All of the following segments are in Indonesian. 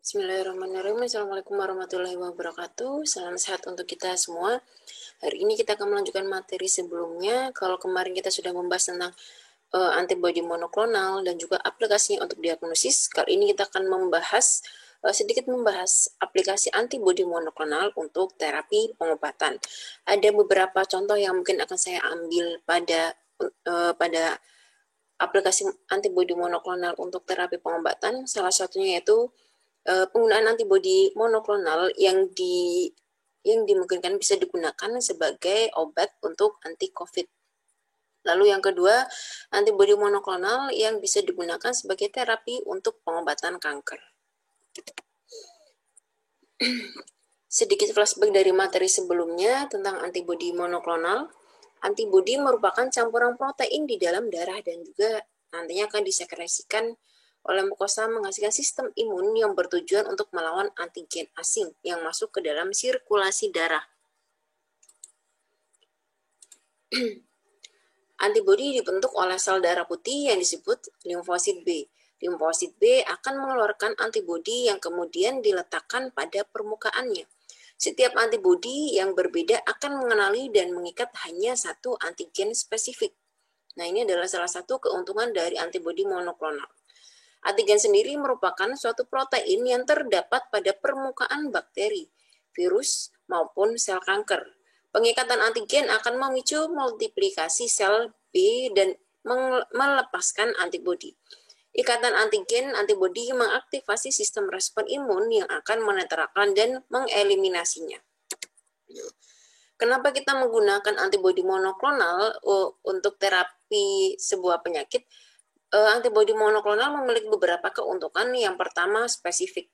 Bismillahirrahmanirrahim. Assalamualaikum warahmatullahi wabarakatuh. Salam sehat untuk kita semua. Hari ini kita akan melanjutkan materi sebelumnya. Kalau kemarin kita sudah membahas tentang antibodi monoklonal dan juga aplikasinya untuk diagnosis, kali ini kita akan sedikit membahas aplikasi antibodi monoklonal untuk terapi pengobatan. Ada beberapa contoh yang mungkin akan saya ambil pada aplikasi antibodi monoklonal untuk terapi pengobatan. Salah satunya yaitu penggunaan antibodi monoklonal yang dimungkinkan bisa digunakan sebagai obat untuk anti-COVID. Lalu yang kedua, antibodi monoklonal yang bisa digunakan sebagai terapi untuk pengobatan kanker. Sedikit flashback dari materi sebelumnya tentang antibodi monoklonal. Antibodi merupakan campuran protein di dalam darah dan juga nantinya akan disekresikan oleh mukosa menghasilkan sistem imun yang bertujuan untuk melawan antigen asing yang masuk ke dalam sirkulasi darah. Antibodi dibentuk oleh sel darah putih yang disebut limfosit B. Limfosit B akan mengeluarkan antibodi yang kemudian diletakkan pada permukaannya. Setiap antibodi yang berbeda akan mengenali dan mengikat hanya satu antigen spesifik. Nah, ini adalah salah satu keuntungan dari antibodi monoklonal. Antigen sendiri merupakan suatu protein yang terdapat pada permukaan bakteri, virus, maupun sel kanker. Pengikatan antigen akan memicu multiplikasi sel B dan melepaskan antibodi. Ikatan antibodi mengaktifasi sistem respon imun yang akan menetralkan dan mengeliminasinya. Kenapa kita menggunakan antibodi monoklonal untuk terapi sebuah penyakit? Antibodi monoklonal memiliki beberapa keuntungan. Yang pertama, spesifik.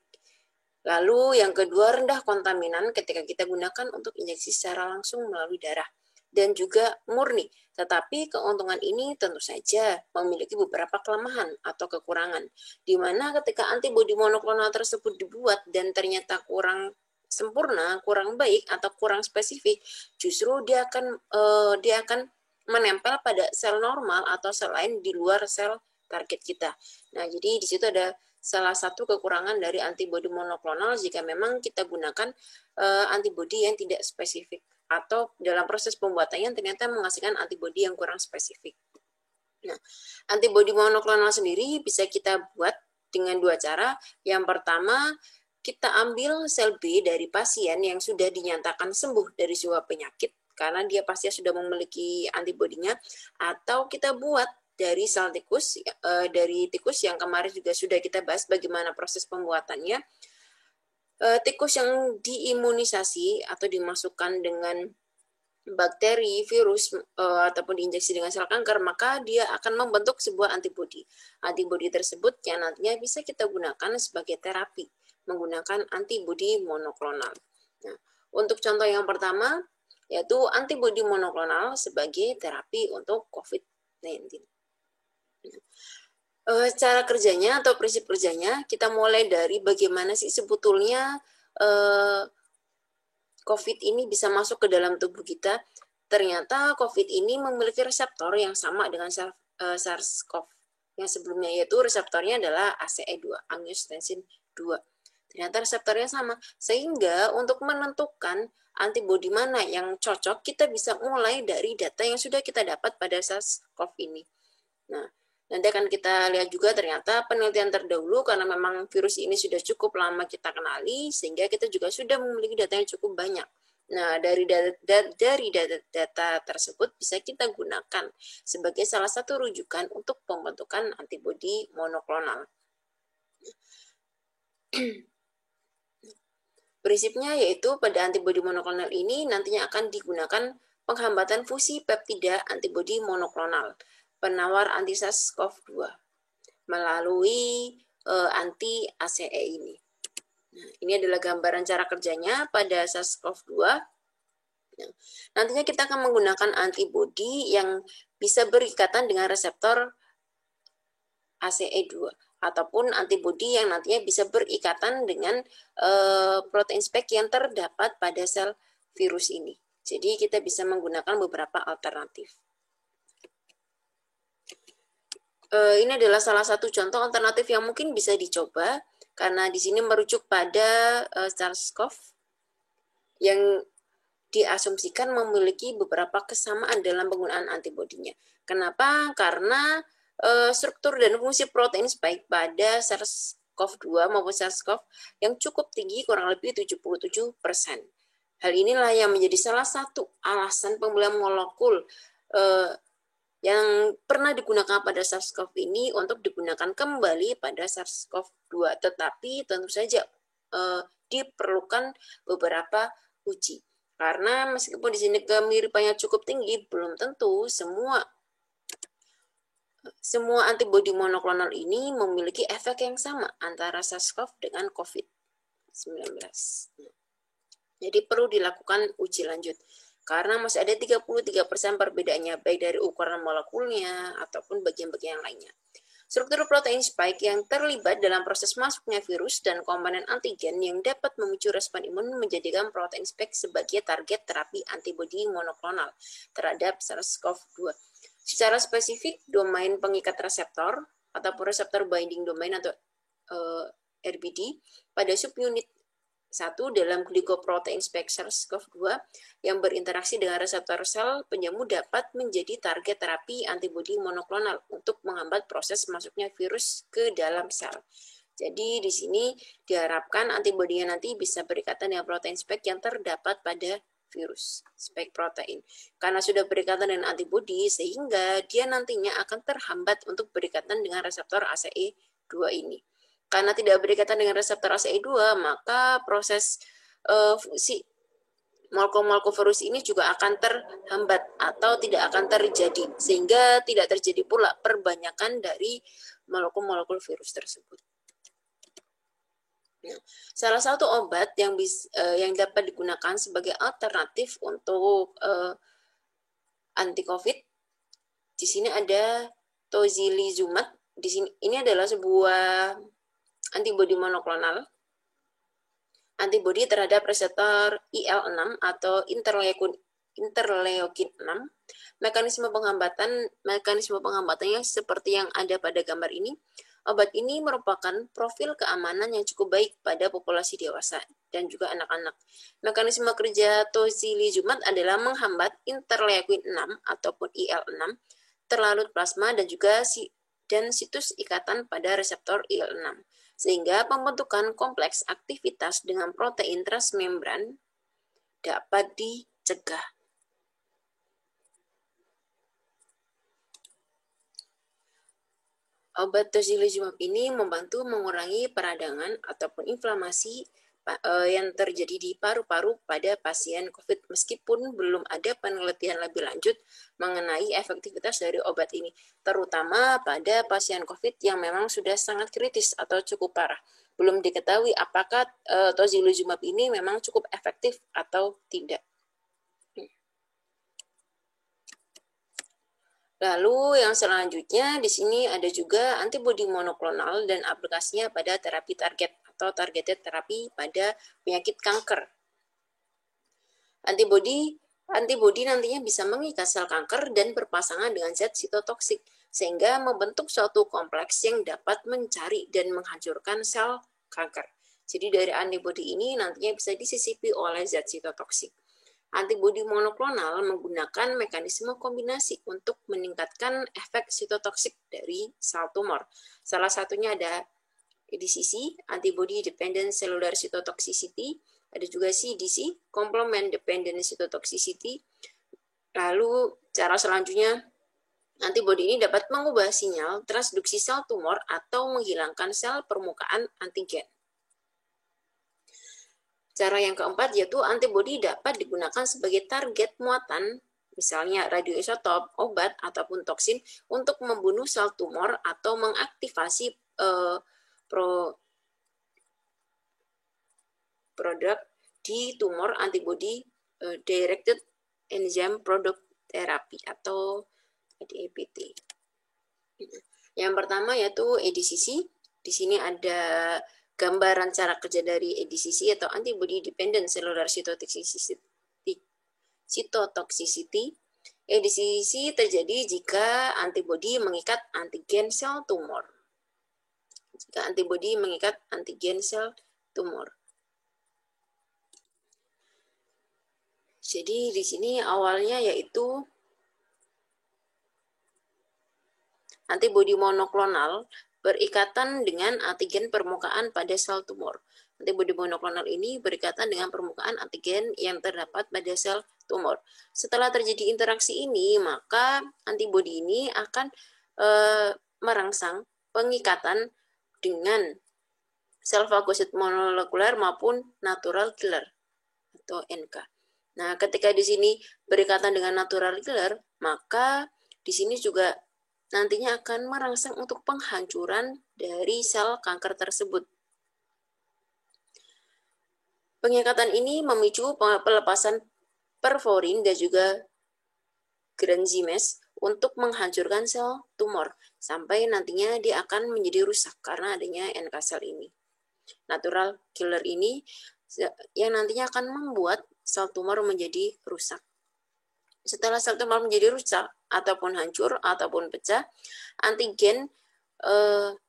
Lalu yang kedua, rendah kontaminan ketika kita gunakan untuk injeksi secara langsung melalui darah. Dan juga murni. Tetapi keuntungan ini tentu saja memiliki beberapa kelemahan atau kekurangan. Di mana ketika antibodi monoklonal tersebut dibuat dan ternyata kurang sempurna, kurang baik, atau kurang spesifik, justru dia akan menempel pada sel normal atau sel lain di luar sel target kita. Nah, jadi di situ ada salah satu kekurangan dari antibodi monoklonal jika memang kita gunakan antibodi yang tidak spesifik atau dalam proses pembuatannya ternyata menghasilkan antibodi yang kurang spesifik. Nah, antibodi monoklonal sendiri bisa kita buat dengan dua cara. Yang pertama, kita ambil sel B dari pasien yang sudah dinyatakan sembuh dari sebuah penyakit karena dia pasti sudah memiliki antibodinya, atau kita buat dari sel tikus, dari tikus yang kemarin juga sudah kita bahas bagaimana proses pembuatannya. Tikus yang diimunisasi atau dimasukkan dengan bakteri, virus, ataupun diinjeksi dengan sel kanker, maka dia akan membentuk sebuah antibodi. Antibodi tersebut yang nantinya bisa kita gunakan sebagai terapi menggunakan antibodi monoklonal. Nah, untuk contoh yang pertama, yaitu antibodi monoklonal sebagai terapi untuk COVID-19. Cara kerjanya atau prinsip kerjanya, kita mulai dari bagaimana sih sebetulnya COVID ini bisa masuk ke dalam tubuh kita. Ternyata COVID ini memiliki reseptor yang sama dengan SARS-CoV yang sebelumnya, yaitu reseptornya adalah ACE2, angiotensin 2. Ternyata reseptornya sama, sehingga untuk menentukan antibodi mana yang cocok, kita bisa mulai dari data yang sudah kita dapat pada SARS-CoV ini. Nah, nanti akan kita lihat juga ternyata penelitian terdahulu karena memang virus ini sudah cukup lama kita kenali sehingga kita juga sudah memiliki data yang cukup banyak. Nah, dari data tersebut bisa kita gunakan sebagai salah satu rujukan untuk pembentukan antibodi monoklonal. Prinsipnya yaitu pada antibodi monoklonal ini nantinya akan digunakan penghambatan fusi peptida antibodi monoklonal penawar anti SARS-CoV-2 melalui anti-ACE ini. Nah, ini adalah gambaran cara kerjanya pada SARS-CoV-2. Nah, nantinya kita akan menggunakan antibodi yang bisa berikatan dengan reseptor ACE2 ataupun antibodi yang nantinya bisa berikatan dengan protein spike yang terdapat pada sel virus ini. Jadi kita bisa menggunakan beberapa alternatif. Ini adalah salah satu contoh alternatif yang mungkin bisa dicoba karena di sini merujuk pada SARS-CoV yang diasumsikan memiliki beberapa kesamaan dalam penggunaan antibodinya. Kenapa? Karena struktur dan fungsi protein spike pada SARS-CoV-2 maupun SARS-CoV yang cukup tinggi, kurang lebih 77%. Hal inilah yang menjadi salah satu alasan pembelian molekul yang pernah digunakan pada SARS-CoV ini untuk digunakan kembali pada SARS-CoV-2. Tetapi tentu saja diperlukan beberapa uji. Karena meskipun di sini kemiripannya cukup tinggi, belum tentu semua antibodi monoklonal ini memiliki efek yang sama antara SARS-CoV dengan COVID-19. Jadi perlu dilakukan uji lanjut. Karena masih ada 33% perbedaannya, baik dari ukuran molekulnya ataupun bagian-bagian lainnya. Struktur protein spike yang terlibat dalam proses masuknya virus dan komponen antigen yang dapat memicu respon imun menjadikan protein spike sebagai target terapi antibodi monoklonal terhadap SARS-CoV-2. Secara spesifik, domain pengikat reseptor ataupun reseptor binding domain atau RBD pada subunit 1 dalam glycoprotein spike SARS-CoV-2 yang berinteraksi dengan reseptor sel penjamu dapat menjadi target terapi antibodi monoklonal untuk menghambat proses masuknya virus ke dalam sel. Jadi di sini diharapkan antibodinya nanti bisa berikatan dengan protein spike yang terdapat pada virus spike protein. Karena sudah berikatan dengan antibodi sehingga dia nantinya akan terhambat untuk berikatan dengan reseptor ACE2 ini. Karena tidak berikatan dengan reseptor ACE2, maka proses fungsi molekul-molekul virus ini juga akan terhambat atau tidak akan terjadi, sehingga tidak terjadi pula perbanyakan dari molekul-molekul virus tersebut. Nah, salah satu obat yang dapat digunakan sebagai alternatif untuk anti-COVID, di sini ada tocilizumab. Di sini ini adalah sebuah antibodi monoklonal, antibodi terhadap reseptor IL-6 atau interleukin 6. Mekanisme penghambatannya seperti yang ada pada gambar ini. Obat ini merupakan profil keamanan yang cukup baik pada populasi dewasa dan juga anak-anak. Mekanisme kerja tocilizumab adalah menghambat interleukin 6 ataupun IL-6 terlarut plasma dan juga situs ikatan pada reseptor IL-6. Sehingga pembentukan kompleks aktivitas dengan protein transmembran dapat dicegah. Obat tocilizumab ini membantu mengurangi peradangan ataupun inflamasi yang terjadi di paru-paru pada pasien COVID, meskipun belum ada penelitian lebih lanjut mengenai efektivitas dari obat ini, terutama pada pasien COVID yang memang sudah sangat kritis atau cukup parah. Belum diketahui apakah tocilizumab ini memang cukup efektif atau tidak. Lalu yang selanjutnya di sini ada juga antibodi monoklonal dan aplikasinya pada terapi target atau targeted terapi pada penyakit kanker. Antibodi nantinya bisa mengikat sel kanker dan berpasangan dengan zat sitotoksik sehingga membentuk suatu kompleks yang dapat mencari dan menghancurkan sel kanker. Jadi dari antibodi ini nantinya bisa disisipi oleh zat sitotoksik. Antibodi monoklonal menggunakan mekanisme kombinasi untuk meningkatkan efek sitotoksik dari sel tumor. Salah satunya ada ADCC, Antibody Dependent Cellular Cytotoxicity, ada juga CDC, Complement Dependent Cytotoxicity. Lalu cara selanjutnya, antibodi ini dapat mengubah sinyal transduksi sel tumor atau menghilangkan sel permukaan antigen. Cara yang keempat yaitu antibodi dapat digunakan sebagai target muatan, misalnya radioisotop, obat, ataupun toksin untuk membunuh sel tumor atau mengaktifasi produk di tumor antibody directed enzyme product therapy atau ADPT. Yang pertama yaitu ADCC. Di sini ada gambaran cara kerja dari ADCC atau Antibody Dependent Cellular Cytotoxicity. ADCC terjadi jika antibodi mengikat antigen sel tumor. jika antibodi mengikat antigen sel tumor. Jadi di sini awalnya yaitu antibodi monoklonal berikatan dengan antigen permukaan pada sel tumor. Antibodi monoklonal ini berikatan dengan permukaan antigen yang terdapat pada sel tumor. Setelah terjadi interaksi ini, maka antibodi ini akan merangsang pengikatan dengan sel fagosit molekuler maupun natural killer atau NK. Nah, ketika di sini berikatan dengan natural killer, maka di sini juga nantinya akan merangsang untuk penghancuran dari sel kanker tersebut. Pengikatan ini memicu pelepasan perforin dan juga granzymes untuk menghancurkan sel tumor sampai nantinya dia akan menjadi rusak karena adanya NK sel ini. Natural killer ini yang nantinya akan membuat sel tumor menjadi rusak. Setelah sel tumor menjadi rusak ataupun hancur ataupun pecah, antigen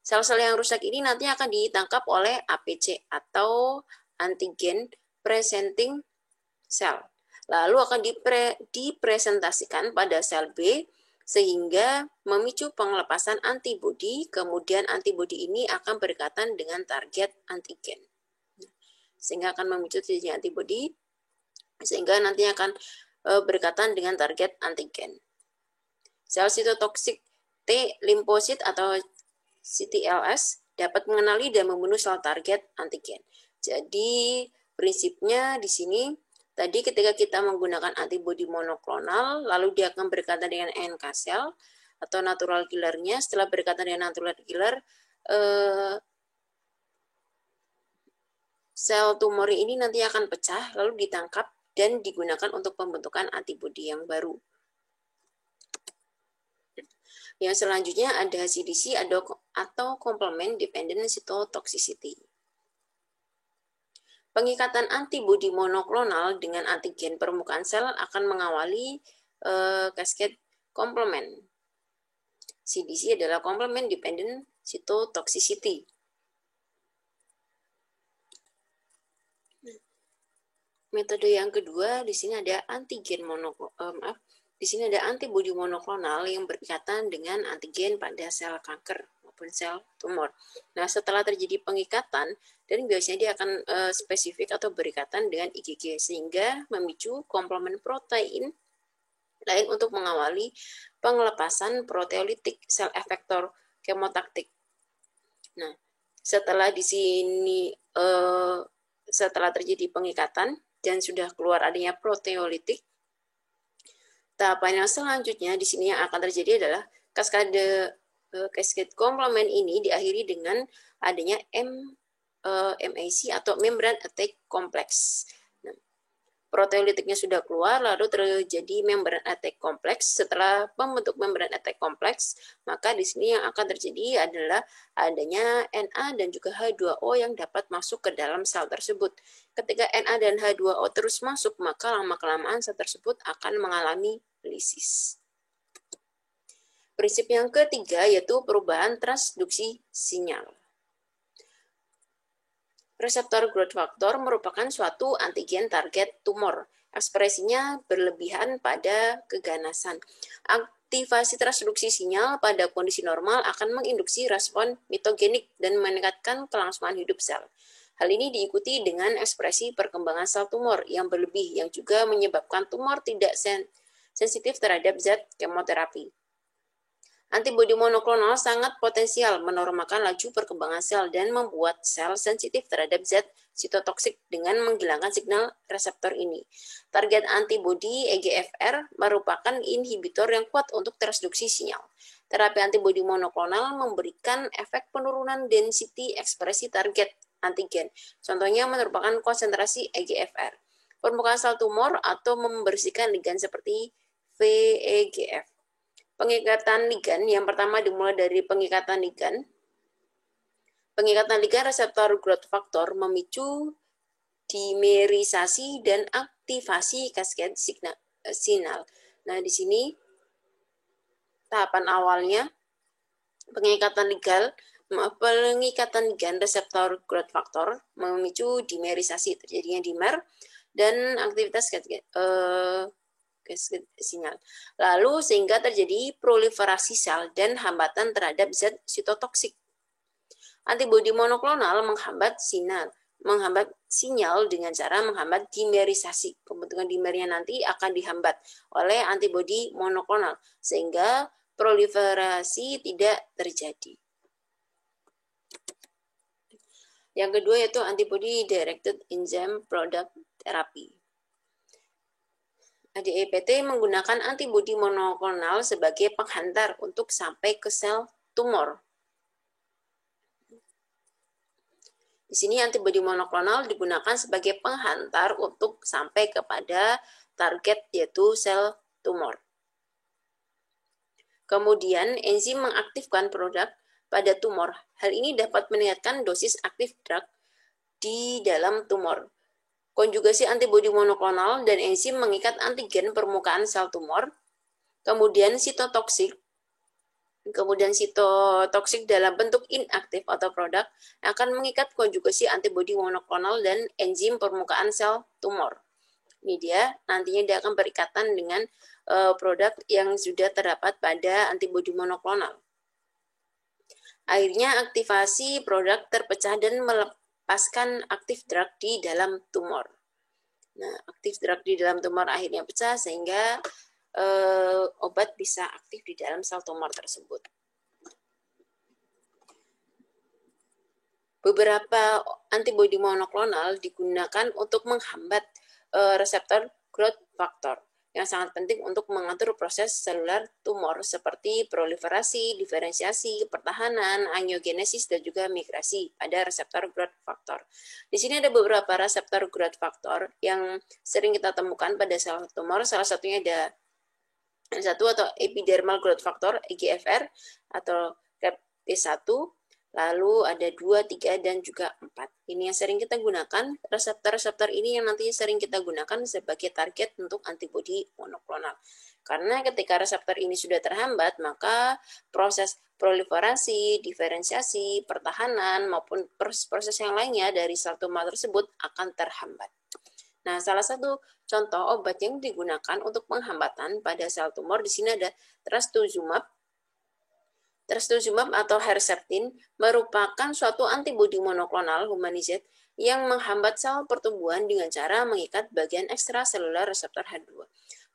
sel-sel yang rusak ini nantinya akan ditangkap oleh APC atau antigen presenting cell. Lalu akan dipresentasikan pada sel B sehingga memicu pengelepasan antibodi, kemudian antibodi ini akan berikatan dengan target antigen. Sehingga akan memicu terjadinya antibodi, sehingga nantinya akan berikatan dengan target antigen. Sel sitotoksik T limfosit atau CTLS dapat mengenali dan membunuh sel target antigen. Jadi prinsipnya di sini tadi ketika kita menggunakan antibodi monoklonal, lalu dia akan berikatan dengan NK sel atau natural killer-nya. Setelah berikatan dengan natural killer, sel tumor ini nanti akan pecah, lalu ditangkap dan digunakan untuk pembentukan antibodi yang baru. Yang selanjutnya ada CDC atau Complement Dependent Cytotoxicity. Pengikatan antibodi monoklonal dengan antigen permukaan sel akan mengawali cascade complement. CDC adalah Complement Dependent Cytotoxicity. Metode yang kedua di sini ada antibodi monoklonal yang berikatan dengan antigen pada sel kanker maupun sel tumor. Nah, setelah terjadi pengikatan, dan biasanya dia akan spesifik atau berikatan dengan IgG, sehingga memicu komplement protein lain untuk mengawali pengelepasan proteolitik sel efektor kemotaktik. Nah, setelah di sini setelah terjadi pengikatan dan sudah keluar adanya proteolitik, tahapan yang selanjutnya di sini yang akan terjadi adalah cascade complement ini diakhiri dengan adanya MAC atau membrane attack complex. Nah, proteolitiknya sudah keluar, lalu terjadi membrane attack complex. Setelah membentuk membrane attack complex, maka di sini yang akan terjadi adalah adanya Na dan juga H2O yang dapat masuk ke dalam sel tersebut. Ketika Na dan H2O terus masuk, maka lama-kelamaan sel tersebut akan mengalami lisis. Prinsip yang ketiga yaitu perubahan transduksi sinyal. Reseptor growth factor merupakan suatu antigen target tumor. Ekspresinya berlebihan pada keganasan. Aktivasi transduksi sinyal pada kondisi normal akan menginduksi respon mitogenik dan meningkatkan kelangsungan hidup sel. Hal ini diikuti dengan ekspresi perkembangan sel tumor yang berlebih yang juga menyebabkan tumor tidak sensitif terhadap zat kemoterapi. Antibodi monoklonal sangat potensial menormalkan laju perkembangan sel dan membuat sel sensitif terhadap zat sitotoksik dengan menghilangkan signal reseptor ini. Target antibodi EGFR merupakan inhibitor yang kuat untuk transduksi sinyal. Terapi antibodi monoklonal memberikan efek penurunan density ekspresi target antigen. Contohnya merupakan konsentrasi EGFR, permukaan sel tumor atau membersihkan ligan seperti VEGF. Pengikatan ligan yang pertama dimulai dari pengikatan ligan. Pengikatan ligan reseptor growth factor memicu dimerisasi dan aktivasi cascade signal. Nah, di sini tahapan awalnya pengikatan ligan pengikatan gen reseptor growth factor memicu dimerisasi, terjadinya dimer dan aktivitas sinyal. Lalu sehingga terjadi proliferasi sel dan hambatan terhadap zat sitotoksik. Antibodi monoklonal menghambat sinyal dengan cara menghambat dimerisasi. Pembentukan dimernya nanti akan dihambat oleh antibodi monoklonal sehingga proliferasi tidak terjadi. Yang kedua yaitu antibody directed enzyme product therapy. ADEPT menggunakan antibodi monoklonal sebagai penghantar untuk sampai ke sel tumor. Di sini antibodi monoklonal digunakan sebagai penghantar untuk sampai kepada target yaitu sel tumor. Kemudian enzim mengaktifkan produk pada tumor. Hal ini dapat meningkatkan dosis aktif drug di dalam tumor. Konjugasi antibodi monoklonal dan enzim mengikat antigen permukaan sel tumor. Kemudian sitotoksik dalam bentuk inaktif atau produk akan mengikat konjugasi antibodi monoklonal dan enzim permukaan sel tumor. Ini nantinya dia akan berikatan dengan produk yang sudah terdapat pada antibodi monoklonal. Akhirnya aktivasi produk terpecah dan melepaskan aktif drug di dalam tumor. Nah, aktif drug di dalam tumor akhirnya pecah sehingga obat bisa aktif di dalam sel tumor tersebut. Beberapa antibodi monoklonal digunakan untuk menghambat reseptor growth factor yang sangat penting untuk mengatur proses seluler tumor seperti proliferasi, diferensiasi, pertahanan, angiogenesis, dan juga migrasi pada reseptor growth factor. Di sini ada beberapa reseptor growth factor yang sering kita temukan pada sel tumor. Salah satunya ada satu atau epidermal growth factor EGFR atau REP-P1. Lalu ada 2, 3, dan juga 4. Ini yang sering kita gunakan. Reseptor-reseptor ini yang nantinya sering kita gunakan sebagai target untuk antibodi monoklonal. Karena ketika reseptor ini sudah terhambat, maka proses proliferasi, diferensiasi, pertahanan, maupun proses yang lainnya dari sel tumor tersebut akan terhambat. Nah, salah satu contoh obat yang digunakan untuk penghambatan pada sel tumor di sini ada trastuzumab. Trastuzumab atau Herceptin merupakan suatu antibodi monoklonal humanized yang menghambat sel pertumbuhan dengan cara mengikat bagian ekstraseluler reseptor H2,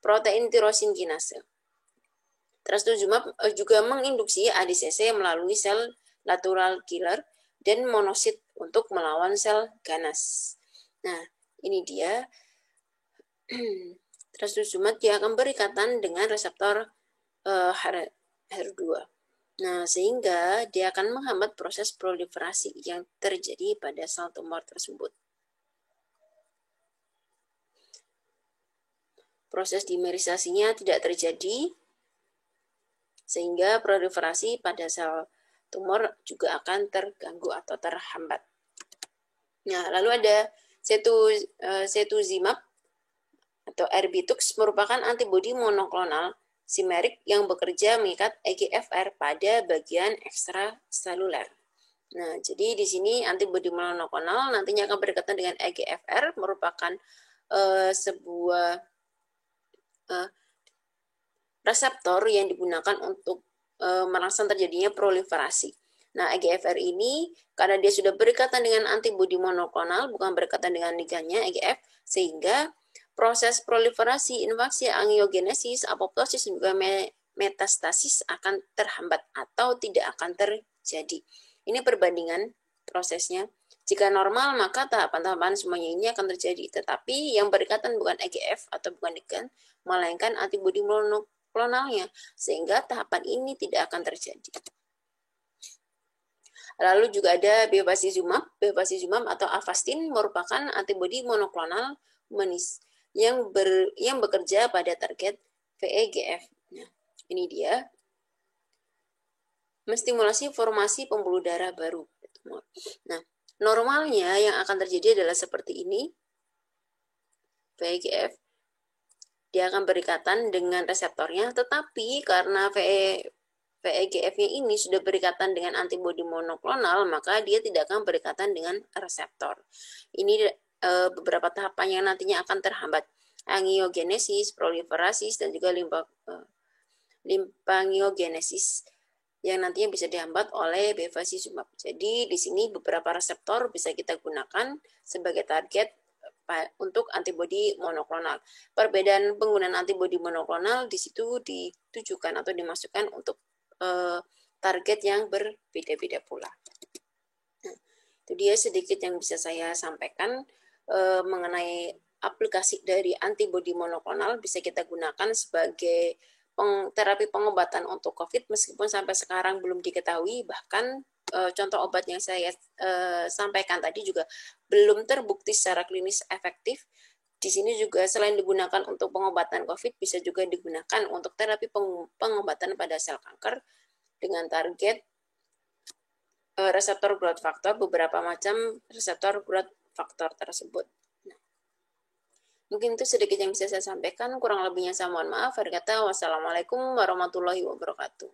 protein tirosin kinase. Trastuzumab juga menginduksi ADCC melalui sel lateral killer dan monosit untuk melawan sel ganas. Nah, ini dia. Trastuzumab dia akan berikatan dengan reseptor HER2. Nah, sehingga dia akan menghambat proses proliferasi yang terjadi pada sel tumor tersebut. Proses dimerisasinya tidak terjadi, sehingga proliferasi pada sel tumor juga akan terganggu atau terhambat. Nah, lalu ada cetuximab atau Erbitux merupakan antibodi monoklonal simerik yang bekerja mengikat EGFR pada bagian ekstraseluler. Nah, jadi di sini antibodi monoklonal nantinya akan berdekatan dengan EGFR, merupakan sebuah reseptor yang digunakan untuk merangsang terjadinya proliferasi. Nah, EGFR ini karena dia sudah berikatan dengan antibodi monoklonal, bukan berikatan dengan ligannya EGF, sehingga proses proliferasi, invaksi, angiogenesis, apoptosis, dan juga metastasis akan terhambat atau tidak akan terjadi. Ini perbandingan prosesnya. Jika normal, maka tahapan-tahapan semuanya ini akan terjadi. Tetapi yang berikatan bukan EGF atau bukan ligan, melainkan antibodi monoklonalnya, sehingga tahapan ini tidak akan terjadi. Lalu juga ada bevacizumab. Bevacizumab atau Avastin merupakan antibodi monoklonal humanis yang bekerja pada target VEGF. Nah, ini dia. Menstimulasi formasi pembuluh darah baru. Nah, normalnya yang akan terjadi adalah seperti ini. VEGF dia akan berikatan dengan reseptornya, tetapi karena VEGF-nya ini sudah berikatan dengan antibodi monoklonal, maka dia tidak akan berikatan dengan reseptor. Ini beberapa tahapan yang nantinya akan terhambat. Angiogenesis, proliferasis, dan juga limfangiogenesis yang nantinya bisa dihambat oleh bevacizumab. Jadi di sini beberapa reseptor bisa kita gunakan sebagai target untuk antibodi monoklonal. Perbedaan penggunaan antibodi monoklonal di situ ditujukan atau dimasukkan untuk target yang berbeda-beda pula. Nah, itu dia sedikit yang bisa saya sampaikan mengenai aplikasi dari antibodi monoklonal. Bisa kita gunakan sebagai terapi pengobatan untuk COVID meskipun sampai sekarang belum diketahui, bahkan contoh obat yang saya sampaikan tadi juga belum terbukti secara klinis efektif. Di sini juga selain digunakan untuk pengobatan COVID, bisa juga digunakan untuk terapi pengobatan pada sel kanker dengan target reseptor growth factor, beberapa macam reseptor growth factor tersebut. Mungkin itu sedikit yang bisa saya sampaikan, kurang lebihnya saya mohon maaf. Wassalamualaikum warahmatullahi wabarakatuh.